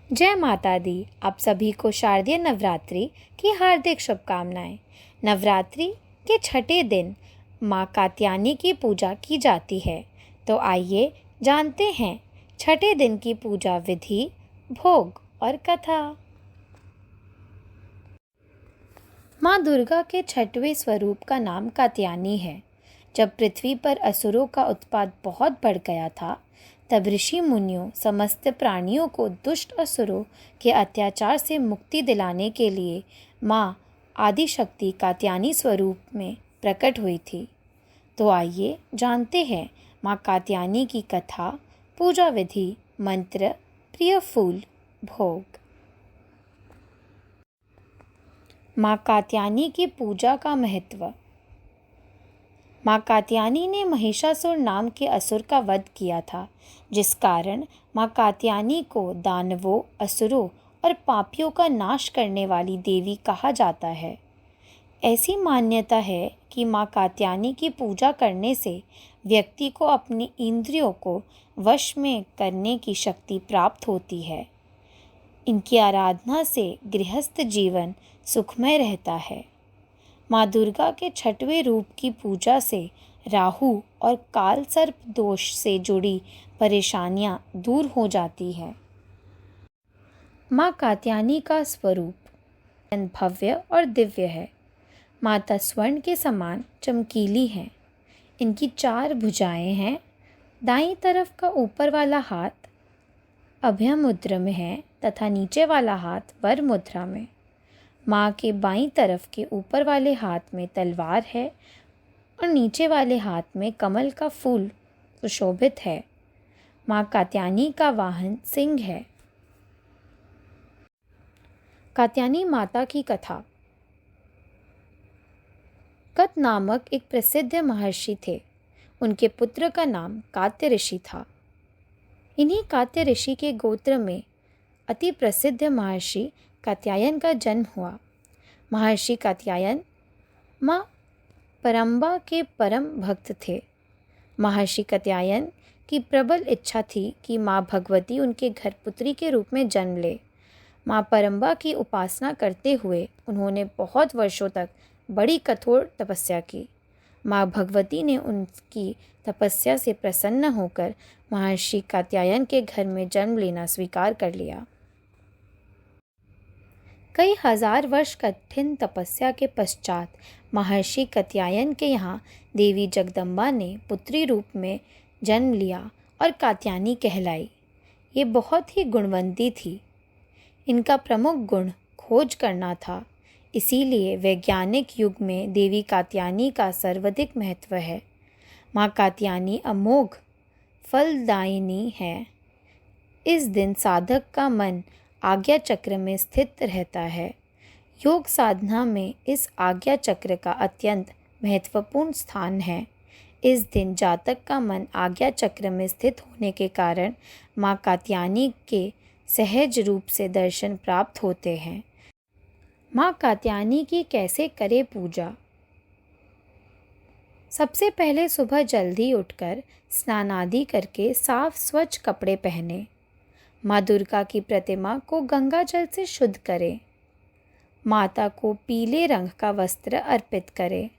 जय माता दी। आप सभी को शारदीय नवरात्रि की हार्दिक शुभकामनाएं। नवरात्रि के छठे दिन माँ कात्यायनी की पूजा की जाती है। तो आइए जानते हैं छठे दिन की पूजा विधि, भोग और कथा। माँ दुर्गा के छठवें स्वरूप का नाम कात्यायनी है। जब पृथ्वी पर असुरों का उत्पात बहुत बढ़ गया था, तब ऋषि मुनियों समस्त प्राणियों को दुष्ट असुरों के अत्याचार से मुक्ति दिलाने के लिए माँ आदिशक्ति कात्यायनी स्वरूप में प्रकट हुई थी। तो आइए जानते हैं माँ कात्यायनी की कथा, पूजा विधि, मंत्र, प्रिय फूल, भोग। माँ कात्यायनी की पूजा का महत्व। माँ कात्यायनी ने महिषासुर नाम के असुर का वध किया था, जिस कारण माँ कात्यायनी को दानवों, असुरों और पापियों का नाश करने वाली देवी कहा जाता है। ऐसी मान्यता है कि माँ कात्यायनी की पूजा करने से व्यक्ति को अपनी इंद्रियों को वश में करने की शक्ति प्राप्त होती है। इनकी आराधना से गृहस्थ जीवन सुखमय रहता है। माँ दुर्गा के छठवें रूप की पूजा से राहु और काल सर्प दोष से जुड़ी परेशानियाँ दूर हो जाती हैं। माँ कात्यायनी का स्वरूप भव्य और दिव्य है। माता स्वर्ण के समान चमकीली हैं। इनकी 4 भुजाएं हैं। दाईं तरफ का ऊपर वाला हाथ अभय मुद्रा में है तथा नीचे वाला हाथ वर मुद्रा में। माँ के बाईं तरफ के ऊपर वाले हाथ में तलवार है और नीचे वाले हाथ में कमल का फूल सुशोभित है। माँ कात्यायनी का वाहन सिंह है। कात्यायनी माता की कथा। कत नामक एक प्रसिद्ध महर्षि थे। उनके पुत्र का नाम कात्य ऋषि था। इन्हीं कात्य ऋषि के गोत्र में अति प्रसिद्ध महर्षि कात्यायन का जन्म हुआ। महर्षि कात्यायन माँ परम्बा के परम भक्त थे। महर्षि कात्यायन की प्रबल इच्छा थी कि माँ भगवती उनके घर पुत्री के रूप में जन्म ले। माँ परम्बा की उपासना करते हुए उन्होंने बहुत वर्षों तक बड़ी कठोर तपस्या की। माँ भगवती ने उनकी तपस्या से प्रसन्न होकर महर्षि कात्यायन के घर में जन्म लेना स्वीकार कर लिया। कई हजार वर्ष कठिन तपस्या के पश्चात महर्षि कात्यायन के यहाँ देवी जगदम्बा ने पुत्री रूप में जन्म लिया और कात्यायनी कहलाई। ये बहुत ही गुणवंती थी। इनका प्रमुख गुण खोज करना था, इसीलिए वैज्ञानिक युग में देवी कात्यायनी का सर्वाधिक महत्व है। माँ कात्यायनी अमोघ फलदायिनी है। इस दिन साधक का मन आज्ञा चक्र में स्थित रहता है। योग साधना में इस आज्ञा चक्र का अत्यंत महत्वपूर्ण स्थान है। इस दिन जातक का मन आज्ञा चक्र में स्थित होने के कारण माँ कात्यायनी के सहज रूप से दर्शन प्राप्त होते हैं। माँ कात्यायनी की कैसे करे पूजा। सबसे पहले सुबह जल्दी उठकर स्नान आदि करके साफ स्वच्छ कपड़े पहने। माँ दुर्गा की प्रतिमा को गंगा जल से शुद्ध करें। माता को पीले रंग का वस्त्र अर्पित करें।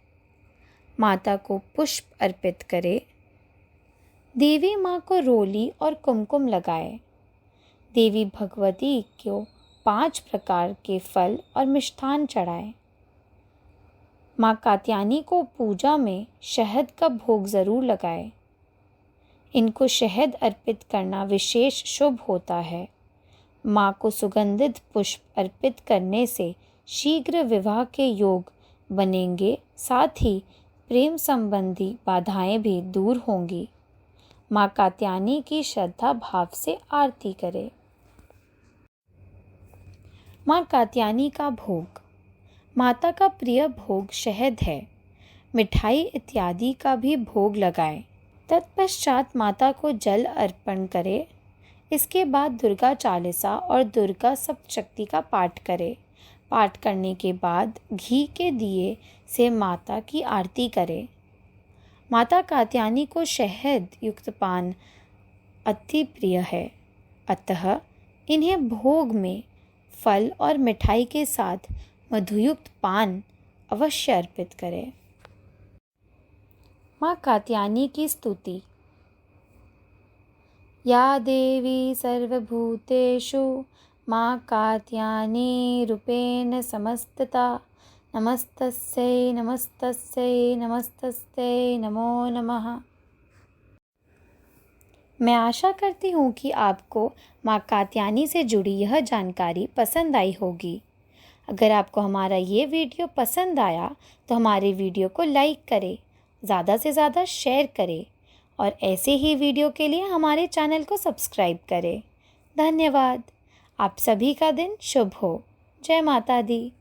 माता को पुष्प अर्पित करें। देवी माँ को रोली और कुमकुम लगाए। देवी भगवती को 5 प्रकार के फल और मिष्ठान चढ़ाएं। माँ कात्यायनी को पूजा में शहद का भोग जरूर लगाएं। इनको शहद अर्पित करना विशेष शुभ होता है। माँ को सुगंधित पुष्प अर्पित करने से शीघ्र विवाह के योग बनेंगे, साथ ही प्रेम संबंधी बाधाएं भी दूर होंगी। माँ कात्यायनी की श्रद्धा भाव से आरती करें। माँ कात्यायनी का भोग। माता का प्रिय भोग शहद है। मिठाई इत्यादि का भी भोग लगाएं। तत्पश्चात माता को जल अर्पण करें। इसके बाद दुर्गा चालीसा और दुर्गा सप्तशती का पाठ करें। पाठ करने के बाद घी के दिए से माता की आरती करें। माता कात्यायनी को शहद युक्त पान अति प्रिय है, अतः इन्हें भोग में फल और मिठाई के साथ मधुयुक्त पान अवश्य अर्पित करें। माँ कात्यायनी की स्तुति। या देवी सर्वभूतेषु माँ कात्यायनी रूपेण समस्तता नमस्तस्यै नमस्तस्यै नमस्तस्यै नमो नमः। मैं आशा करती हूँ कि आपको माँ कात्यायनी से जुड़ी यह जानकारी पसंद आई होगी। अगर आपको हमारा ये वीडियो पसंद आया तो हमारे वीडियो को लाइक करें, ज़्यादा से ज़्यादा शेयर करें और ऐसे ही वीडियो के लिए हमारे चैनल को सब्सक्राइब करें। धन्यवाद। आप सभी का दिन शुभ हो। जय माता दी।